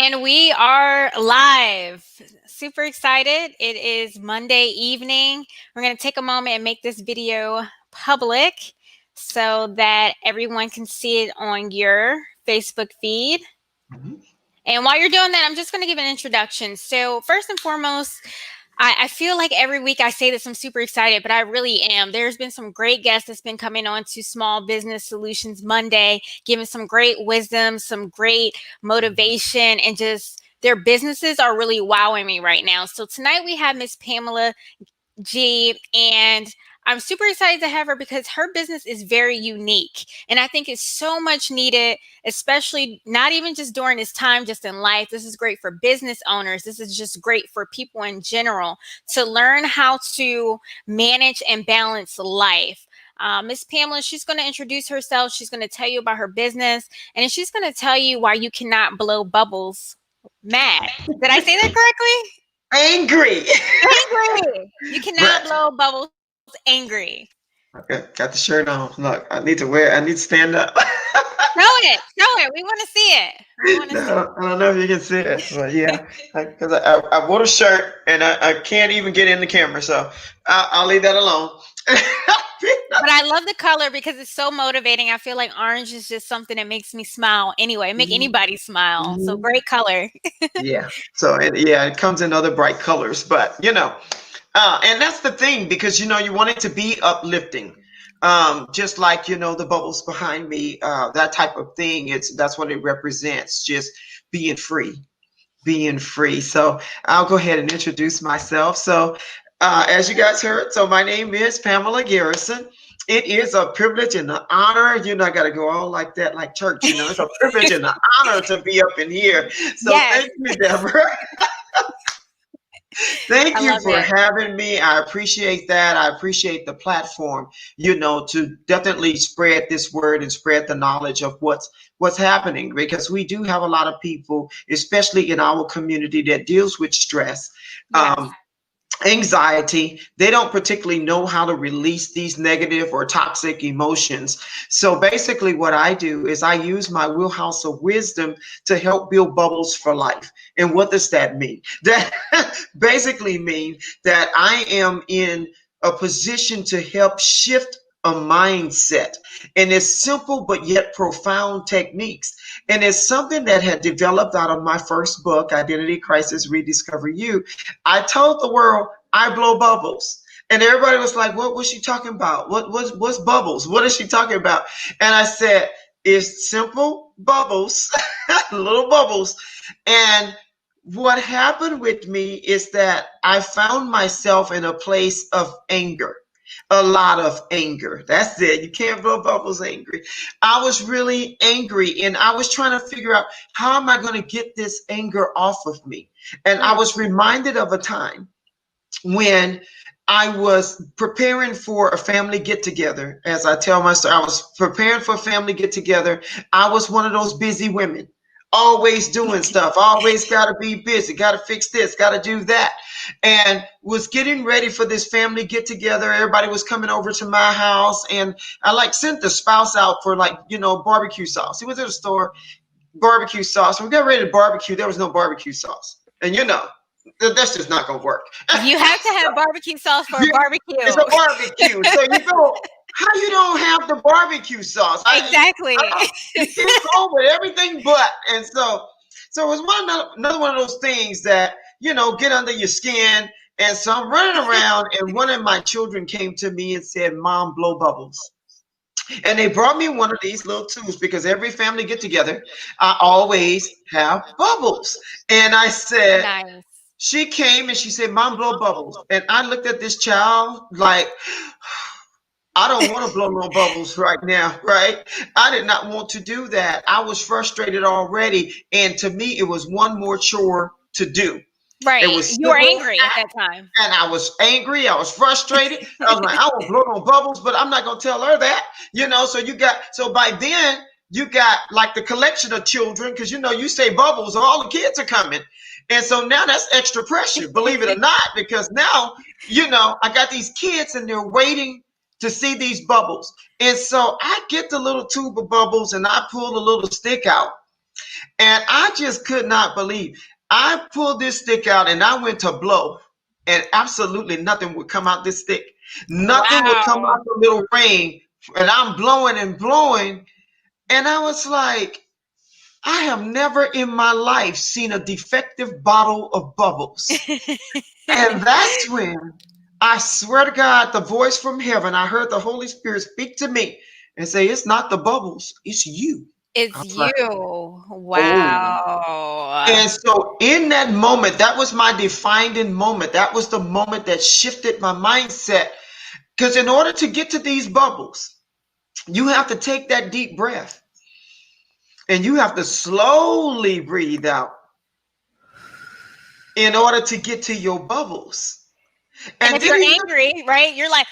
And we are live. Super excited. It is Monday evening. We're going to take a moment and make this video public so that everyone can see it on your Facebook feed. And while you're doing that, I'm just going to give an introduction. So first and foremost, I feel like every week I say this, I'm super excited, but I really am. There's been some great guests that's been coming on to Small Business Solutions Monday, giving some great wisdom, some great motivation, and just their businesses are really wowing me right now. So tonight we have Miss Pamela G, and I'm super excited to have her because her business is very unique. And I think it's so much needed, especially not even just during this time, just in life. This is great for business owners. This is just great for people in general to learn how to manage and balance life. Miss Pamela, she's going to introduce herself. She's going to tell you about her business, and she's going to tell you why you cannot blow bubbles mad. Did I say that correctly? Angry. Angry. You cannot blow bubbles angry. Okay, got the shirt on. Look, I need to stand up. Show it. We want to see it. I don't know if you can see it, but yeah, because I wore a shirt and I can't even get in the camera, so I'll leave that alone. But I love the color because it's so motivating. I feel like orange is just something that makes me smile anyway, make anybody smile. So great color. Yeah. So it comes in other bright colors, but and that's the thing, because you want it to be uplifting. Just like the bubbles behind me, that type of thing. That's what it represents, just being free. So I'll go ahead and introduce myself. So as you guys heard, so my name is Pamela Garrison. It is a privilege and an honor. You're not gonna go all like that, like church. It's a privilege and an honor to be up in here. So Thank you, Deborah. Thank you for having me. I appreciate that. I appreciate the platform, to definitely spread this word and spread the knowledge of what's happening, because we do have a lot of people, especially in our community, that deals with stress. Anxiety. They don't particularly know how to release these negative or toxic emotions. So basically what I do is I use my wheelhouse of wisdom to help build bubbles for life. And what does that mean? That basically means that I am in a position to help shift a mindset, and it's simple but yet profound techniques. And it's something that had developed out of my first book, Identity Crisis, Rediscover You. I told the world I blow bubbles. And everybody was like, what was she talking about? What's bubbles? What is she talking about? And I said, it's simple bubbles, little bubbles. And what happened with me is that I found myself in a place of anger. A lot of anger. That's it. You can't blow bubbles angry. I was really angry, and I was trying to figure out, how am I going to get this anger off of me? And I was reminded of a time when I was preparing for a family get together. As I tell my story, I was preparing for a family get together. I was one of those busy women, always doing stuff, always got to be busy, got to fix this, got to do that. And was getting ready for this family get together. Everybody was coming over to my house, and I sent the spouse out for barbecue sauce. He was at the store, barbecue sauce. When we got ready to barbecue, there was no barbecue sauce. And that's just not gonna work. You have to have barbecue sauce for a barbecue. It's a barbecue. So how you don't have the barbecue sauce? Exactly. You can't go with everything but. And so it was another one of those things that, get under your skin. And so I'm running around, and one of my children came to me and said, Mom, blow bubbles. And they brought me one of these little tubes, because every family get together, I always have bubbles. And I said, nice. She came and she said, Mom, blow bubbles. And I looked at this child like, I don't want to blow no bubbles right now, right? I did not want to do that. I was frustrated already. And to me, it was one more chore to do. Right. You were angry at that time. And I was angry. I was frustrated. I was like, I won't blow no bubbles, but I'm not going to tell her that, so by then you got like the collection of children, because, you say bubbles, all the kids are coming. And so now that's extra pressure, believe it or not, because now, I got these kids and they're waiting to see these bubbles. And so I get the little tube of bubbles and I pull the little stick out. And I just could not believe. I pulled this stick out and I went to blow, and absolutely nothing would come out this stick. Nothing would come Wow. out the little ring. And I'm blowing and blowing. And I was like, I have never in my life seen a defective bottle of bubbles. And that's when I swear to God, the voice from heaven, I heard the Holy Spirit speak to me and say, it's not the bubbles, it's you. I It's was like, you. oh. Wow. And so in that moment, that was my defining moment. That was the moment that shifted my mindset. Because in order to get to these bubbles, you have to take that deep breath and you have to slowly breathe out in order to get to your bubbles. And And if then you're he angry, right, you're like,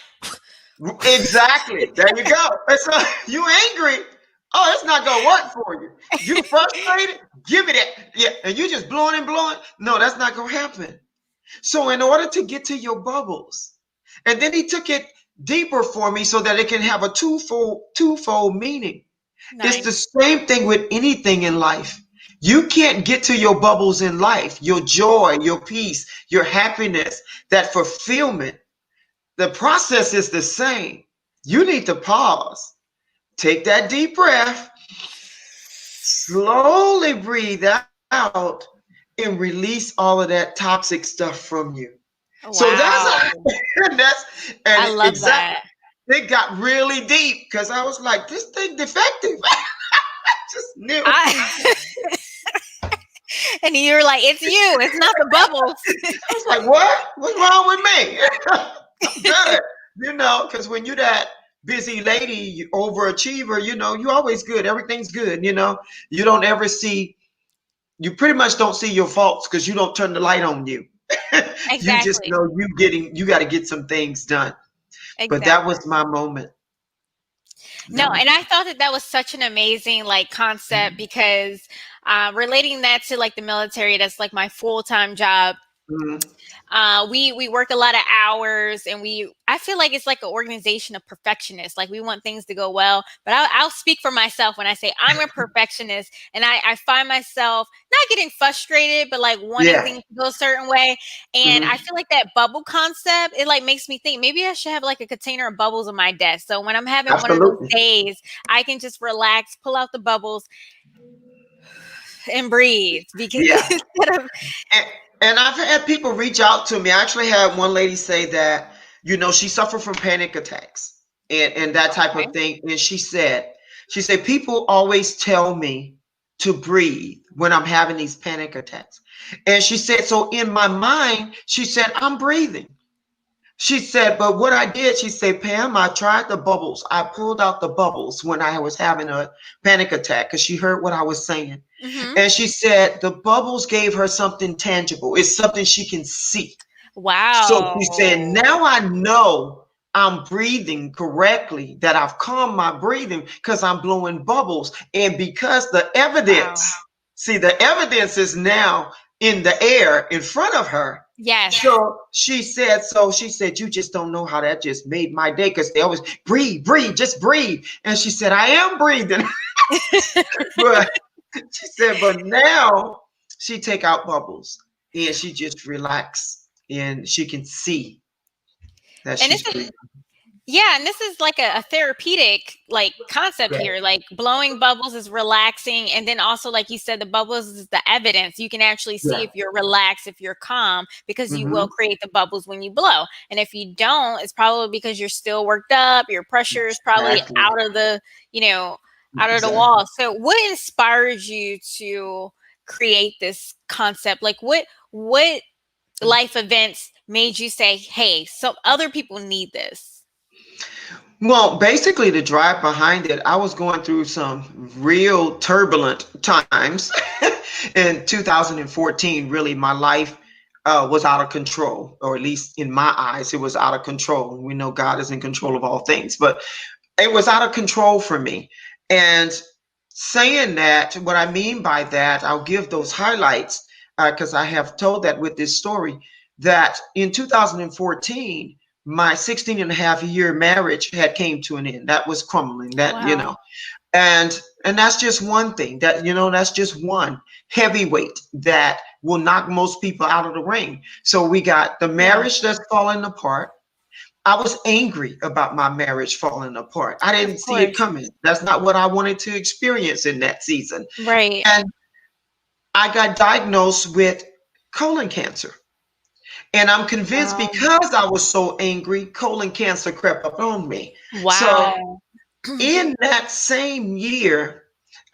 exactly. There you go. And so you angry. Oh, it's not gonna work for you. You frustrated? Give me that. Yeah. And you just blowing and blowing. No, that's not gonna happen. So in order to get to your bubbles, and then he took it deeper for me so that it can have a twofold meaning. It's the nice. same thing with anything in life. You can't get to your bubbles in life, your joy, your peace, your happiness, that fulfillment. The process is the same. You need to pause, take that deep breath, slowly breathe out, and release all of that toxic stuff from you. So Wow. that's and I love exactly that. it got really deep because I was like, this thing defective. I just knew. I and you're like, it's you. It's not the bubbles. I was like, what? What's wrong with me? I'm good. Because when you're that busy lady, overachiever, you always good. Everything's good. You don't ever see, you pretty much don't see your faults because you don't turn the light on you. You just Exactly. know you got to get some things done. But that Exactly. was my moment. No, That was, and I thought that that was such an amazing like concept because relating that to like the military, that's like my full time job. mhm. We work a lot of hours, and I feel like it's like an organization of perfectionists. Like we want things to go well, but I'll speak for myself when I say I'm a perfectionist, and I find myself not getting frustrated, but like wanting Yeah. things to go a certain way. And I Mhm. feel like that bubble concept, it like makes me think maybe I should have like a container of bubbles on my desk. So when I'm having one of those Absolutely. days, I can just relax, pull out the bubbles, and breathe because Yeah. instead of And, and I've had people reach out to me. I actually had one lady say that, she suffered from panic attacks and that type okay. of thing. And she said, people always tell me to breathe when I'm having these panic attacks. And she said, so in my mind, she said, I'm breathing. She said, but what I did, she said, Pam, I tried the bubbles. I pulled out the bubbles when I was having a panic attack because she heard what I was saying. Hmm. And she said the bubbles gave her something tangible. It's something she can see. So she said, Wow. now I know I'm breathing correctly, that I've calmed my breathing because I'm blowing bubbles. And because Wow. the evidence is now in the air in front of her. Yes. So she said, you just don't know how that just made my day because they always breathe, breathe, just breathe. And she said, I am breathing. But she said, but now she take out bubbles and she just relax and she can see that And she's this is breathing. yeah, and this is like a therapeutic like concept Yeah, here. Like blowing bubbles is relaxing, and then also like you said, the bubbles is the evidence. You can actually see yeah. if you're relaxed, if you're calm, because you will Hmm. create the bubbles when you blow. And if you don't, it's probably because you're still worked up. Your pressure is probably Exactly. you know, out of the Exactly. wall. So, what inspires you to create this concept? Like, what life events made you say, "Hey, so other people need this"? Well, basically, the drive behind it, I was going through some real turbulent times. In 2014, really, my life was out of control, or at least in my eyes, it was out of control. We know God is in control of all things, but it was out of control for me. And saying that, what I mean by that, I'll give those highlights because I have told that with this story that in 2014, my 16 and a half year marriage had came to an end. That was crumbling. Wow. And And that's just one thing that, that's just one heavyweight that will knock most people out of the ring. So we got the Yeah, marriage that's falling apart. I was angry about my marriage falling apart. I of didn't see it course. coming. That's not what I wanted to experience in that season. Right. And I got diagnosed with colon cancer. And I'm convinced Wow. because I was so angry, colon cancer crept up on me. So Wow. in that same year,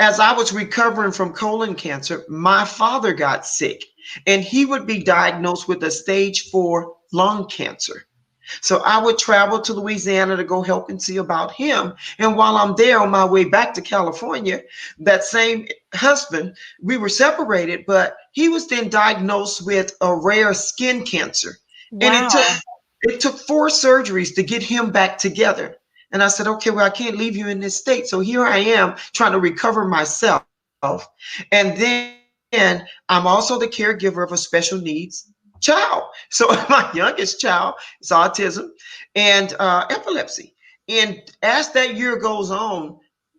as I was recovering from colon cancer, my father got sick and he would be diagnosed with a stage 4 lung cancer. So I would travel to Louisiana to go help and see about him. And while I'm there on my way back to California, that same husband, we were separated, but he was then diagnosed with a rare skin cancer. And Wow. it took 4 surgeries to get him back together. And I said, okay, well, I can't leave you in this state. So here I am trying to recover myself. And then I'm also the caregiver of a special needs child. So my youngest child is autism and epilepsy. And as that year goes on,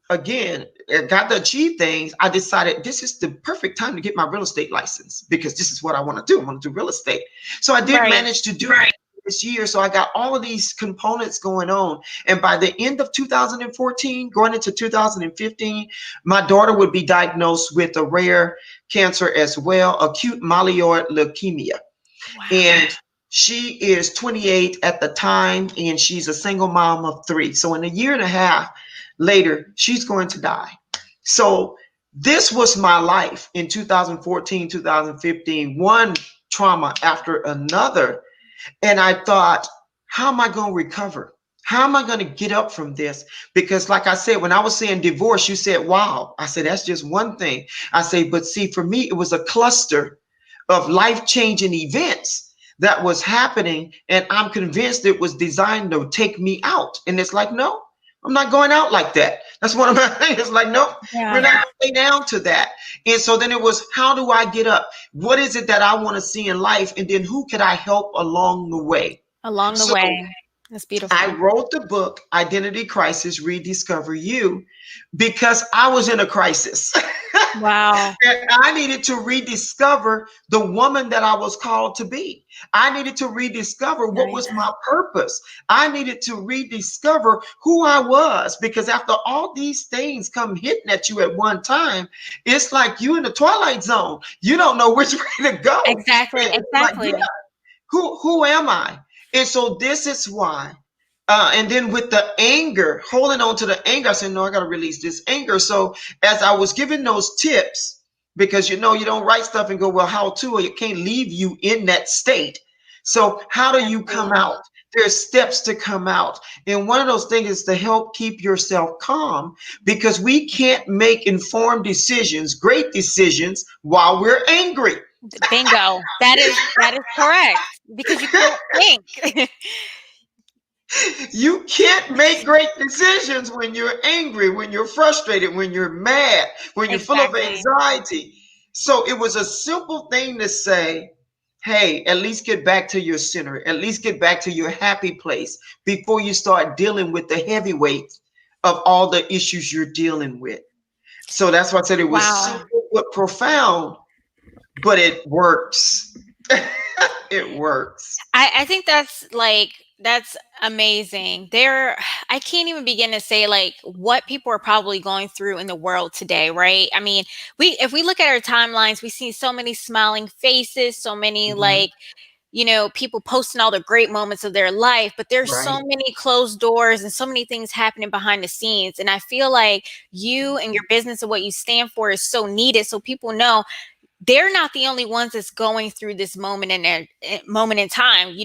again, I got to achieve things. I decided this is the perfect time to get my real estate license because this is what I want to do. I want to do real estate. So I did Right. manage to do it this year. So I got all of these components going on. And by the end of 2014, going into 2015, my daughter would be diagnosed with a rare cancer as well, acute myeloid leukemia. Wow. And she is 28 at the time, and she's a single mom of 3. So in a year and a half later, she's going to die. So this was my life in 2014, 2015, one trauma after another. And I thought, how am I going to recover? How am I going to get up from this? Because, like I said, when I was saying divorce, you said, wow. I said, that's just one thing. I say, but see, for me, it was a cluster of life-changing events that was happening, and I'm convinced it was designed to take me out. And it's like, no, I'm not going out like that. That's one of my things. It's like, nope, we're Yeah. not going to stay down to that. And so then it was, how do I get up? What is it that I want to see in life? And then who could I help along the way? Along the So way. That's I beautiful. wrote the book, Identity Crisis, Rediscover You, because I was in a crisis. Wow. And I needed to rediscover the woman that I was called to be. I needed to rediscover what Nice. was my purpose. I needed to rediscover who I was because after all these things come hitting at you at one time, it's like you in the twilight zone. You don't know which way to go. Exactly. It's like, yeah, Exactly. who am I? And so this is why. And then with the anger, holding on to the anger, I said, no, I got to release this anger. So as I was giving those tips, because you don't write stuff and go, well, how to, or it can't leave you in that state. So how do you come Absolutely. out? There's steps to come out. And one of those things is to help keep yourself calm because we can't make informed decisions, great decisions, while we're angry. Bingo. That is correct because you can't think. You can't make great decisions when you're angry, when you're frustrated, when you're mad, when you're full of Exactly. anxiety. So it was a simple thing to say, hey, at least get back to your center, at least get back to your happy place before you start dealing with the heavyweight of all the issues you're dealing with. So that's why I said it was Wow. simple but profound, but it works. It works. I think that's amazing. I can't even begin to say like what people are probably going through in the world today, right? I mean, if we look at our timelines, we see so many smiling faces, so many Mhm. like, people posting all the great moments of their life, but there's so Right. many closed doors and so many things happening behind the scenes. And I feel like you and your business and what you stand for is so needed so people know they're not the only ones that's going through this moment in their moment in time.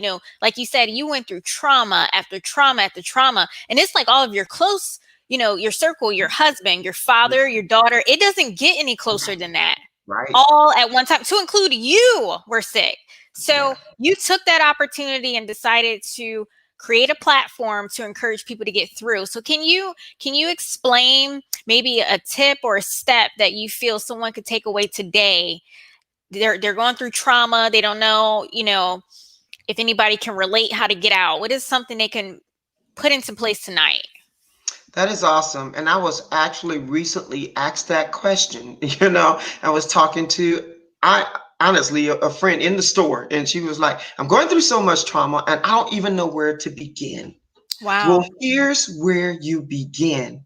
Like you said, you went through trauma after trauma after trauma, and it's like all of your close, your circle, your husband, your father, your daughter. It doesn't get any closer than that. Right. All at one time, to include you, were sick. Yeah. So you took that opportunity and decided to create a platform to encourage people to get through. So can you explain maybe a tip or a step that you feel someone could take away today? They're going through trauma. They don't know, if anybody can relate how to get out. What is something they can put into place tonight? That is awesome. And I was actually recently asked that question. I was talking to, I honestly, a friend in the store, and she was like, I'm going through so much trauma and I don't even know where to begin. Well, Wow. here's where you begin.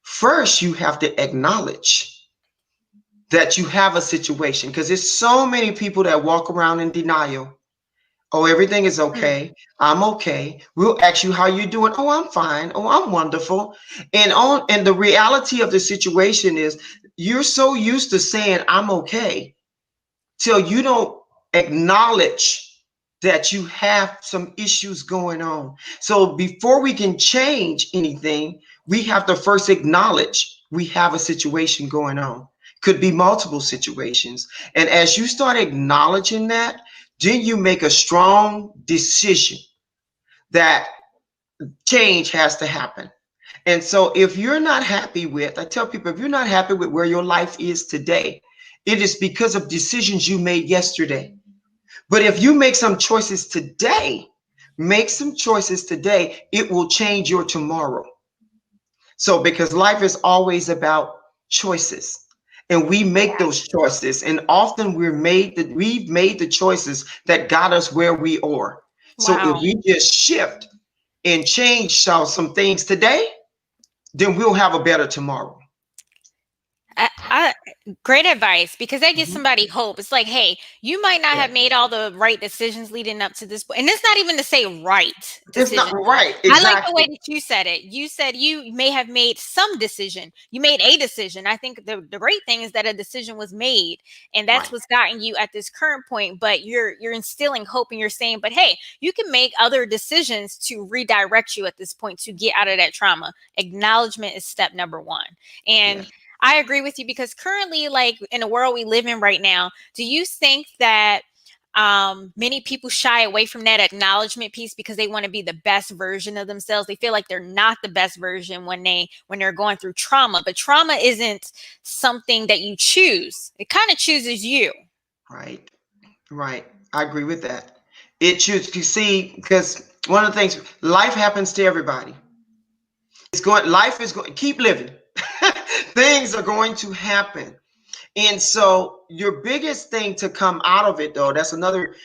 First, you have to acknowledge that you have a situation, because there's so many people that walk around in denial. Oh, everything is Mm. okay. I'm okay. We'll ask you how you're doing. Oh, I'm fine. Oh, I'm wonderful. And the reality of the situation is you're so used to saying I'm okay till you don't acknowledge that you have some issues going on. So before we can change anything, we have to first acknowledge we have a situation going on. Could be multiple situations. And as you start acknowledging that, then you make a strong decision that change has to happen. And so if you're not happy with, I tell people, if you're not happy with where your life is today, it is because of decisions you made yesterday. But if you make some choices today, it will change your tomorrow. So because life is always about choices. And we make those choices. And often we've made the choices that got us where we are. So if Wow. we just shift and change some things today, then we'll have a better tomorrow. I, great advice, because that gives Mhm. somebody hope. It's like, hey, you might not Yeah. have made all the right decisions leading up to this point. And it's not even to say right It's not decision. right. I like the way Exactly. that you said it. You said you may have made some decision. You made a decision. I think the great thing is that a decision was made, and that's Right. what's gotten you at this current point. But you're instilling hope, and you're saying, but hey, you can make other decisions to redirect you at this point to get out of that trauma. Acknowledgement is step number one. And Yes. I agree with you, because currently, like in the world we live in right now, do you think that many people shy away from that acknowledgement piece because they want to be the best version of themselves? They feel like they're not the best version when they're going through trauma. But trauma isn't something that you choose. It kind of chooses you. Right. Right. I agree with that. It should, you see, because one of the things, life happens to everybody. Life is going, keep living. Things are going to happen. And so your biggest thing to come out of it, though, that's another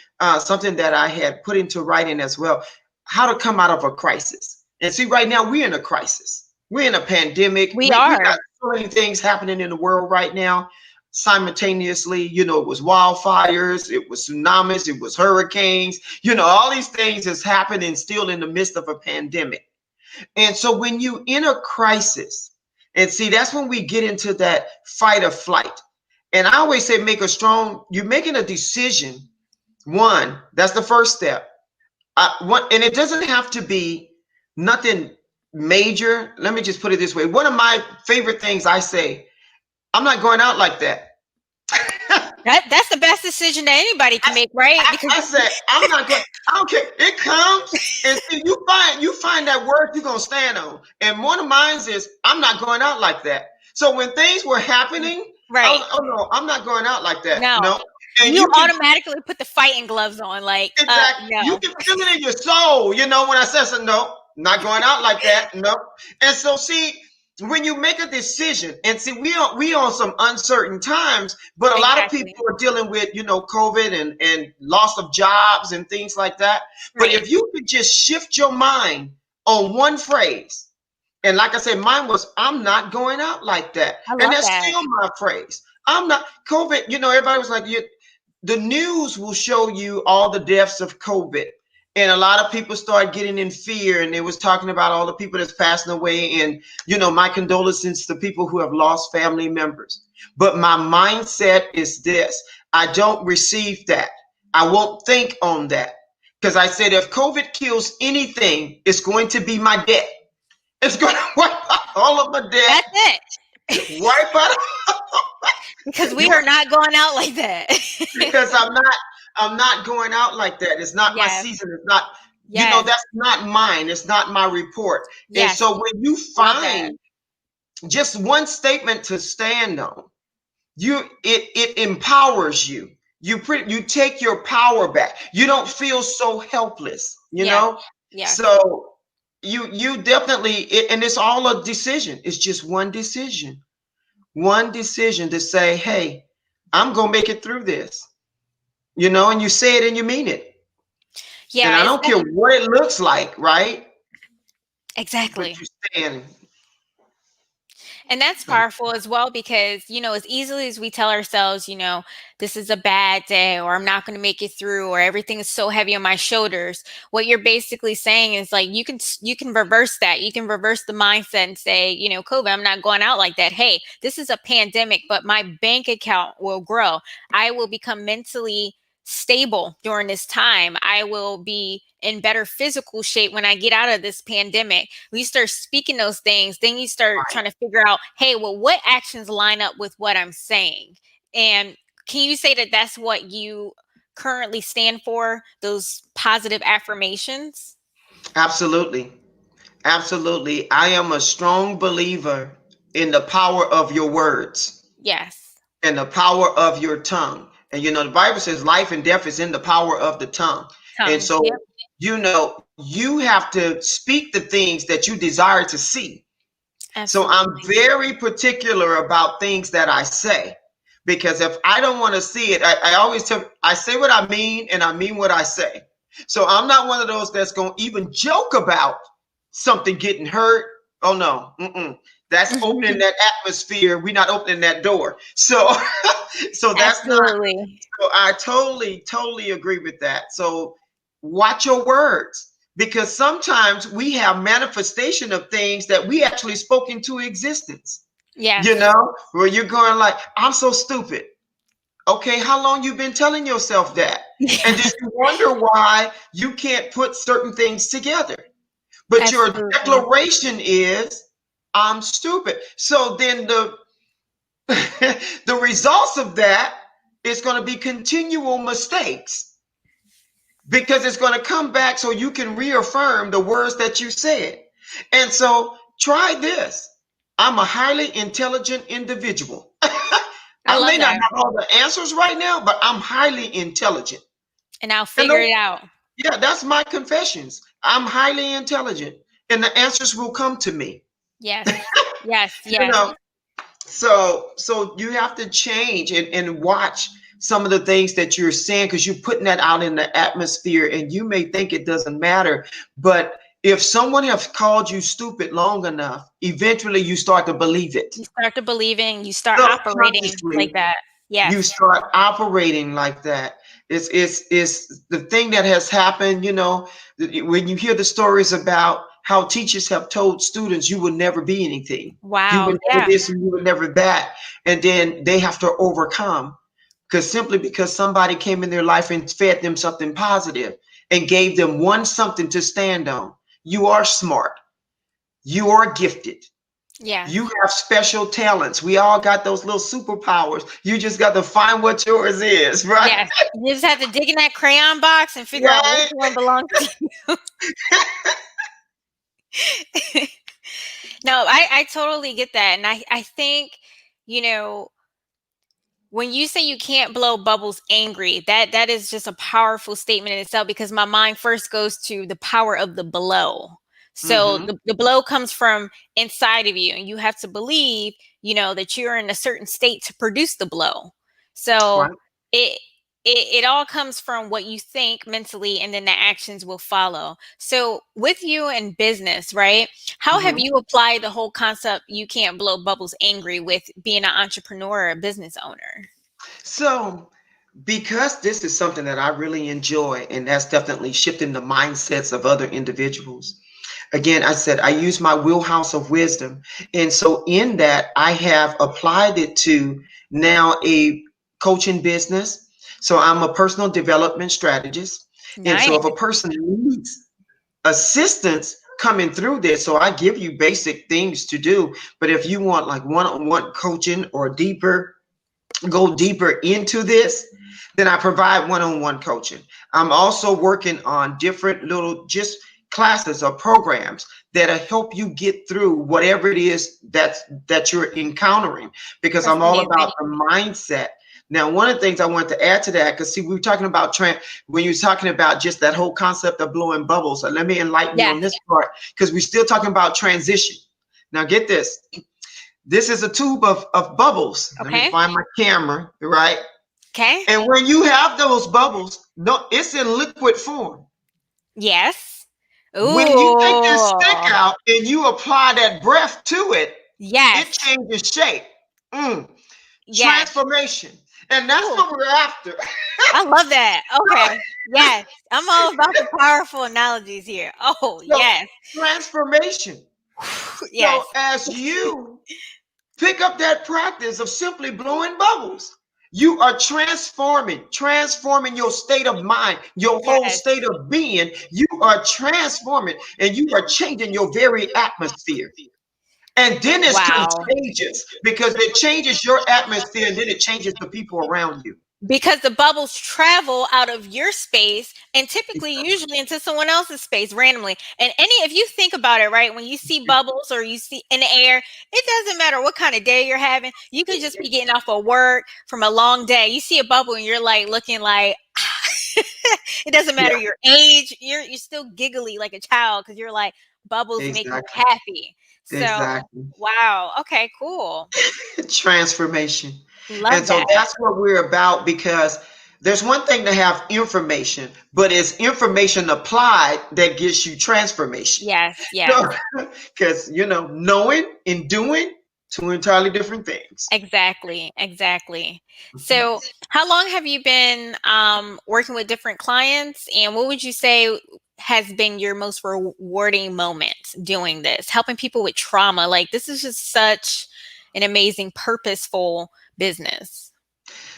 something that I had put into writing as well, how to come out of a crisis. And see, right now we're in a crisis. We're in a pandemic. We We are. got so many things happening in the world right now simultaneously. It was wildfires, it was tsunamis, it was hurricanes. All these things is happening still in the midst of a pandemic. And so when you in a crisis, and see, that's when we get into that fight or flight. And I always say, you're making a decision. One, that's the first step. And it doesn't have to be nothing major. Let me just put it this way. One of my favorite things I say, I'm not going out like that. That's the best decision that anybody can make, right? Because I said, I'm not going. I don't care. It comes, and see, you find that word you're gonna stand on. And one of mine is, I'm not going out like that. So when things were happening, right. oh no, I'm not going out like that. No. No, and You you can automatically put the fighting gloves on, like, you no. can feel it in your soul. When I said so, no, not going out like that. No, and so see. When you make a decision, and see, we on some uncertain times, but a lot of people Exactly. are dealing with COVID and loss of jobs and things like that. But Right. if you could just shift your mind on one phrase, and like I said, mine was, I'm not going out like that, I and love that's that. still my phrase. I'm not COVID. Everybody was like, the news will show you all the deaths of COVID. And a lot of people started getting in fear, and they was talking about all the people that's passing away. And, my condolences to people who have lost family members. But my mindset is this: I don't receive that. I won't think on that. Because I said, if COVID kills anything, it's going to be my debt. It's going to wipe out all of my debt, That's it. wipe out Because we are not going out like that. because I'm not going out like that. It's not my Yes. season. It's not, Yes. that's not mine. It's not my report. And Yes. so when you Love that. find just one statement to stand on, it empowers you. You take your power back. You don't feel so helpless. Yes. Yes. So you definitely, and it's all a decision. It's just one decision to say, hey, I'm gonna make it through this, and you say it and you mean it. And Yeah, I it's don't care what it looks like, right? But exactly. you stand. And that's So powerful as well because, as easily as we tell ourselves, this is a bad day or I'm not going to make it through or everything is so heavy on my shoulders, what you're basically saying is like you can reverse that. You can reverse the mindset and say, COVID, I'm not going out like that. Hey, this is a pandemic, but my bank account will grow. I will become mentally stable during this time. I will be in better physical shape when I get out of this pandemic. We start speaking those things, then you start right. trying to figure out, hey, well, what actions line up with what I'm saying? And can you say that that's what you currently stand for, those positive affirmations? Absolutely. Absolutely. I am a strong believer in the power of your words Yes. and the power of your tongue. And the Bible says life and death is in the power of the tongue. And Tongue. Yep. so, you have to speak the things that you desire to see. So I'm Absolutely. very particular about things that I say, because if I don't want to see it, I always I say what I mean and I mean what I say. So I'm not one of those that's going to even joke about something getting hurt. Oh no, that's opening that atmosphere. We're not opening that door. So, so that's not. Absolutely. So I totally agree with that. So watch your words, because sometimes we have manifestation of things that we actually spoke into existence. Yes. Where you're going like, I'm so stupid. Okay, how long you been telling yourself that? And then Yeah. you wonder why you can't put certain things together. But your Absolutely. declaration is, I'm stupid. So then the the results of that is going to be continual mistakes, because it's going to come back so you can reaffirm the words that you said. And so try this. I'm a highly intelligent individual. I I love may not that. have all the answers right now, but I'm highly intelligent. And I'll And figure it out. yeah, that's my confessions. I'm highly intelligent and the answers will come to me. Yes. Yes. You Yes. know, so you have to change and watch some of the things that you're saying, because you're putting that out in the atmosphere and you may think it doesn't matter. But if someone has called you stupid long enough, eventually you start to believe it. You start to believing, you start operating like Subconsciously, that. you Yes. start operating like that. It's the thing that has happened, when you hear the stories about how teachers have told students you will never be anything, you Wow. will never Yeah. this and you will never that, and then they have to overcome, because somebody came in their life and fed them something positive and gave them one something to stand on. You are smart, you are gifted, you Yes. have special talents. We all got those little superpowers. You just got to find what yours is, right? Yes. You just have to dig in that crayon box and figure out which Right. one belongs to you. No, I totally get that. And I think, you know, when you say you can't blow bubbles angry, that is just a powerful statement in itself, because my mind first goes to the power of the blow. So Mm-hmm. the blow comes from inside of you, and you have to believe, that you're in a certain state to produce the blow. So Right. it it all comes from what you think mentally, and then the actions will follow. So with you in business, right? How have Mm-hmm. you applied the whole concept you can't blow bubbles angry with being an entrepreneur or a business owner? So, because this is something that I really enjoy, and that's definitely shifting the mindsets of other individuals. Again, I said I use my wheelhouse of wisdom. And so, in that, I have applied it to now a coaching business. So, I'm a personal development strategist. And so, Nice. if a person needs assistance coming through this, so I give you basic things to do. But if you want like one on one coaching or go deeper into this, then I provide one-on-one coaching. I'm also working on different little just classes or programs that'll help you get through whatever it is that you're encountering, because That's I'm all amazing. about the mindset. Now, one of the things I want to add to that, because see, we were talking about when you're talking about just that whole concept of blowing bubbles. So let me enlighten you on Yes. this part, because we're still talking about transition. Now, get this. This is a tube of bubbles. Let me Okay. find my camera, right? Okay. And when you have those bubbles, no, it's in liquid form. Yes. When you take this stick Ooh. out and you apply that breath to it, it Yes. changes shape. Mm. Yes. Transformation. And that's Ooh. what we're after. I love that. Okay. Yes. I'm all about the powerful analogies here. Oh, So, yes. transformation. So, Yes. as you pick up that practice of simply blowing bubbles, you are transforming your state of mind, your whole Yes. state of being. You are transforming and you are changing your very atmosphere. And then it's Wow. contagious because it changes your atmosphere and then it changes the people around you. Because the bubbles travel out of your space and typically usually into someone else's space randomly. And if you think about it, right, when you see bubbles or you see in the air, it doesn't matter what kind of day you're having. You could just be getting off of work from a long day. You see a bubble and you're like looking like it doesn't Yeah, matter your age, you're still giggly like a child because you're like bubbles make you exactly. happy. So Exactly. wow. Okay, cool. Transformation. And Love so that. that's what we're about because there's one thing to have information, but it's information applied that gets you transformation. Yes, yes. So, because, knowing and doing, two entirely different things. Exactly, exactly. So, how long have you been working with different clients, and what would you say has been your most rewarding moment doing this, helping people with trauma? Like, this is just such an amazing, purposeful business.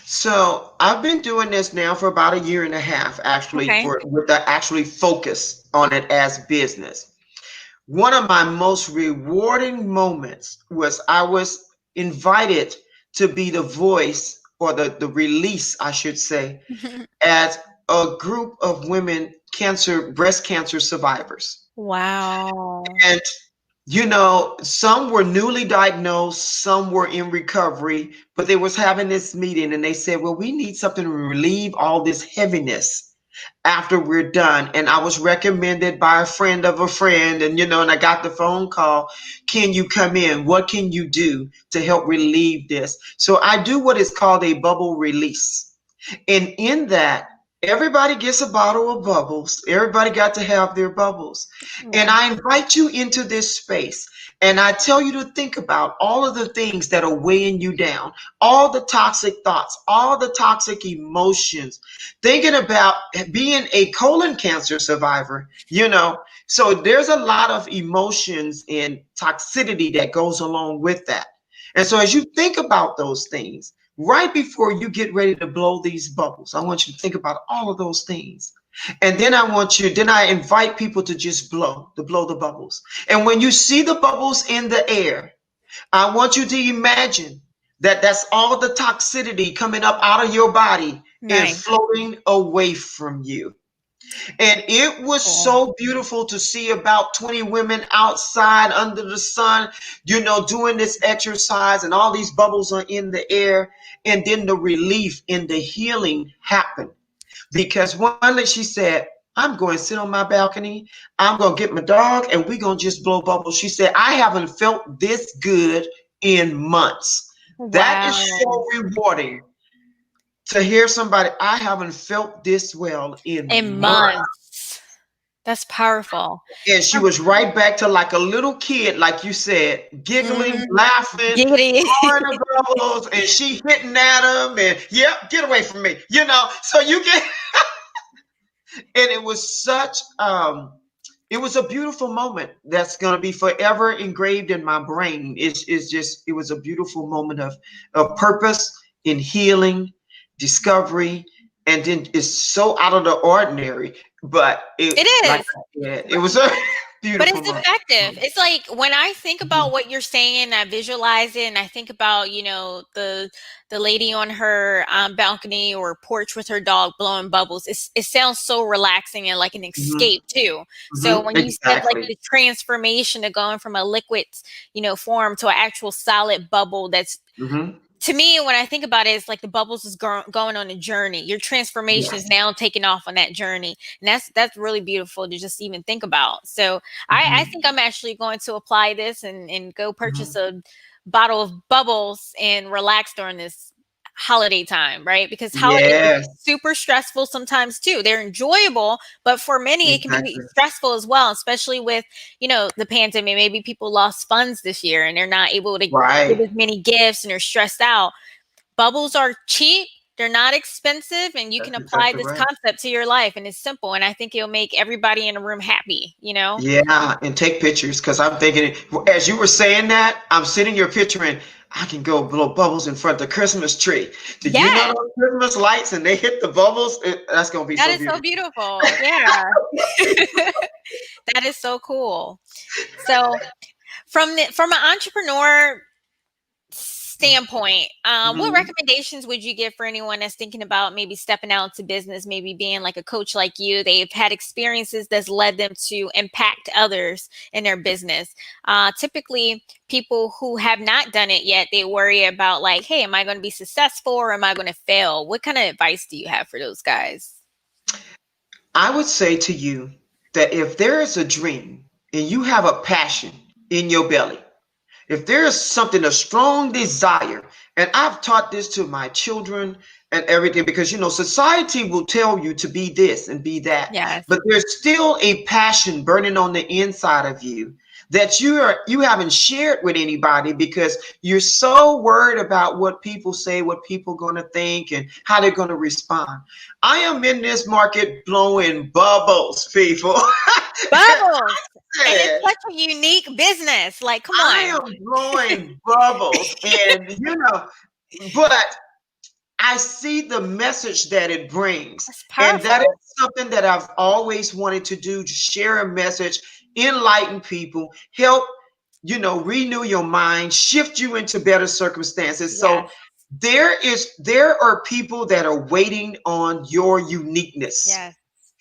So I've been doing this now for about a year and a half, actually, Okay. for with the actually focus on it as business. One of my most rewarding moments was I was invited to be the voice or the release, I should say, at a group of women breast cancer survivors. Wow. And some were newly diagnosed, some were in recovery, but they was having this meeting and they said, well, we need something to relieve all this heaviness after we're done. And I was recommended by a friend of a friend, and I got the phone call. Can you come in? What can you do to help relieve this? So I do what is called a bubble release. And in that, everybody gets a bottle of bubbles. Everybody got to have their bubbles. And Yeah. I invite you into this space. And I tell you to think about all of the things that are weighing you down, all the toxic thoughts, all the toxic emotions, thinking about being a colon cancer survivor. So there's a lot of emotions and toxicity that goes along with that. And so as you think about those things, right before you get ready to blow these bubbles, I want you to think about all of those things. And then I invite people to just blow the bubbles. And when you see the bubbles in the air, I want you to imagine that that's all the toxicity coming up out of your body and Nice. floating away from you. And it was Cool. so beautiful to see about 20 women outside under the sun, doing this exercise, and all these bubbles are in the air. And then the relief and the healing happened. Because one day she said, I'm going to sit on my balcony. I'm going to get my dog and we're going to just blow bubbles. She said, I haven't felt this good in months. That is Wow. so rewarding to hear somebody, I haven't felt this well in In months. months. That's powerful. And she was right back to like a little kid, like you said, giggling, Mhm. laughing, Giggity. blowing the bubbles, and she hitting at him, and yep, get away from me, So you get, and it was it was a beautiful moment that's gonna be forever engraved in my brain. It was a beautiful moment of purpose, in healing, discovery, and then it's so out of the ordinary, but It like is. I said, it was a But beautiful it's moment. effective. It's like when I think about Mhm. what you're saying, I visualize it, and I think about the lady on her balcony or porch with her dog blowing bubbles. It sounds so relaxing and like an Mhm. escape too. So Mhm. when you said like Exactly. the transformation of going from a liquid form to an actual solid bubble that's Mhm. to me, when I think about it, it's like the bubbles is going on a journey. Your transformation is Yes. now taking off on that journey, and that's really beautiful to just even think about. So I Mhm. think I'm actually going to apply this and go purchase Mhm. a bottle of bubbles and relax during this holiday time, right? Because holidays are Yes, super stressful sometimes too. They're enjoyable, but for many it can be exactly. stressful as well, especially with, the pandemic. Maybe people lost funds this year and they're not able to give Right. as many gifts and they're stressed out. Bubbles are cheap, they're not expensive, and you can That's apply exactly this right. concept to your life, and it's simple, and I think it'll make everybody in the room happy. Yeah, and take pictures because I'm thinking, as you were saying that, I'm sitting here picturing I can go blow bubbles in front of the Christmas tree. Do you know Yes, those Christmas lights and they hit the bubbles? That's gonna be that so is so beautiful. beautiful. Yeah. That is so cool. So from an entrepreneur standpoint, what Mhm. recommendations would you give for anyone that's thinking about maybe stepping out into business, maybe being like a coach like you? They've had experiences that's led them to impact others in their business. Typically, people who have not done it yet, they worry about like, hey, am I going to be successful or am I going to fail? What kind of advice do you have for those guys? I would say to you that if there is a dream and you have a passion in your belly, if there is something, a strong desire, and I've taught this to my children and everything, because society will tell you to be this and be that, Yes, but there's still a passion burning on the inside of you that you haven't shared with anybody because you're so worried about what people say, what people going to think, and how they're going to respond. I am in this market blowing bubbles, people. bubbles. And it's Said, such a unique business. Like, come I on. am blowing bubbles, and but I see the message that it brings. That's And that is powerful. something that I've always wanted to do, to share a message, enlighten people, help, renew your mind, shift you into better circumstances. So Yes, there are people that are waiting on your uniqueness, yes,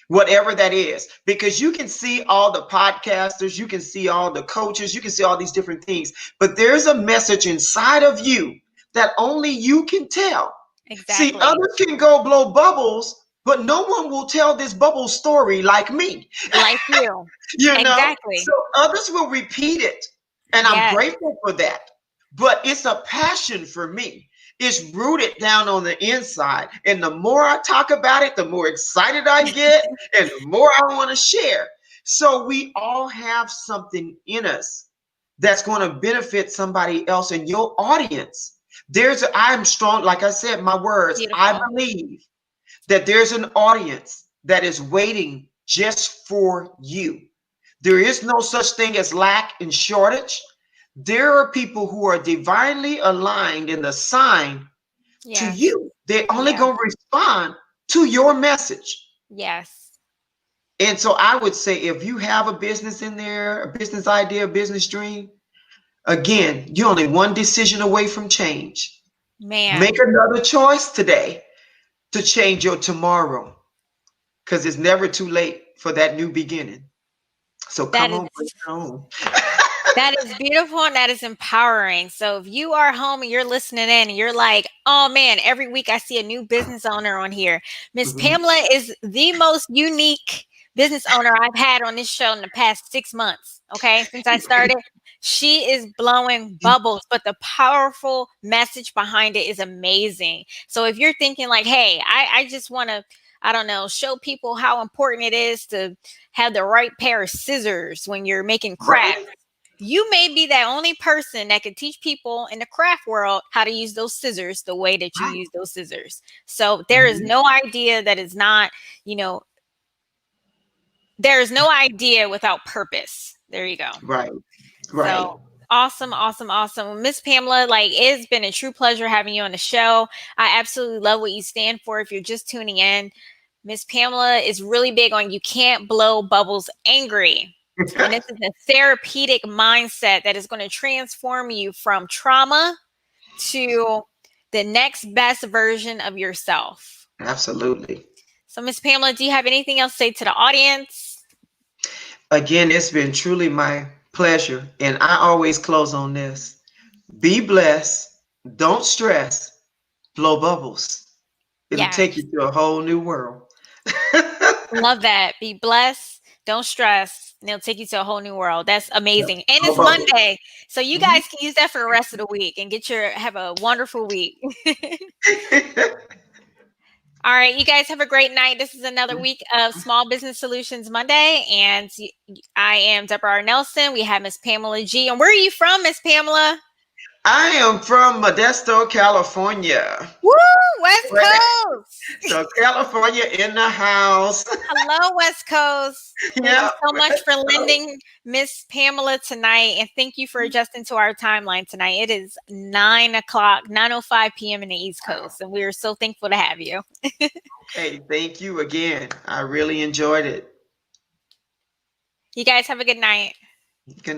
whatever that is, because you can see all the podcasters, you can see all the coaches, you can see all these different things, but there's a message inside of you that only you can tell. See, exactly. others can go blow bubbles, but no one will tell this bubble story like me. Like you. So Exactly. others will repeat it, and I'm Yes. grateful for that. But it's a passion for me. It's rooted down on the inside, and the more I talk about it, the more excited I get, and the more I want to share. So we all have something in us that's going to benefit somebody else in your audience. I'm strong, like I said, my words, I Beautiful. believe that there's an audience that is waiting just for you. There is no such thing as lack and shortage. There are people who are divinely aligned and assigned to Yes. you. They're only Yeah. going to respond to your message. Yes. And so I would say if you have a business in there, a business idea, a business dream, again, you're only one decision away from change. Make Man, another choice today to change your tomorrow, because it's never too late for that new beginning. So that come is on, bring it on. that is beautiful and that is empowering. So if you are home and you're listening in and you're like, oh man, every week I see a new business owner on here. Miss Mhm. Pamela is the most unique business owner I've had on this show in the past 6 months. Okay. Since I started, she is blowing bubbles, but the powerful message behind it is amazing. So if you're thinking like, hey, I just want to, I don't know, show people how important it is to have the right pair of scissors when you're making crafts. Right, You may be that only person that can teach people in the craft world how to use those scissors the way that you right. use those scissors. So there is Mhm. no idea that is not, you know, there is no idea without purpose. There you go. Right, So right. awesome, awesome, awesome. Miss Pamela, like it's been a true pleasure having you on the show. I absolutely love what you stand for. If you're just tuning in, Miss Pamela is really big on you can't blow bubbles angry. And this is a therapeutic mindset that is going to transform you from trauma to the next best version of yourself. Absolutely. So, Miss Pamela, do you have anything else to say to the audience? Again, it's been truly my pleasure. And I always close on this: be blessed, Don't stress, blow bubbles. It'll Yes. take you to a whole new world. Love that. Be blessed. Don't stress. And it'll take you to a whole new world. That's Yep, amazing. And blow it's bubbles. Monday. So you Mhm. guys can use that for the rest of the week and have a wonderful week. All right, you guys have a great night. This is another week of Small Business Solutions Monday, and I am Deborah R. Nelson. We have Miss Pamela G. And where are you from, Miss Pamela? I am from Modesto, California. Woo! West Coast. So California in the house. Hello, West Coast. Thank you Yeah. so much for lending Miss Pamela tonight, and thank you for adjusting to our timeline tonight. It is 9:00, 9:05 p.m. in the East Coast, and we are so thankful to have you. Okay, thank you again. I really enjoyed it. You guys have a good night. Good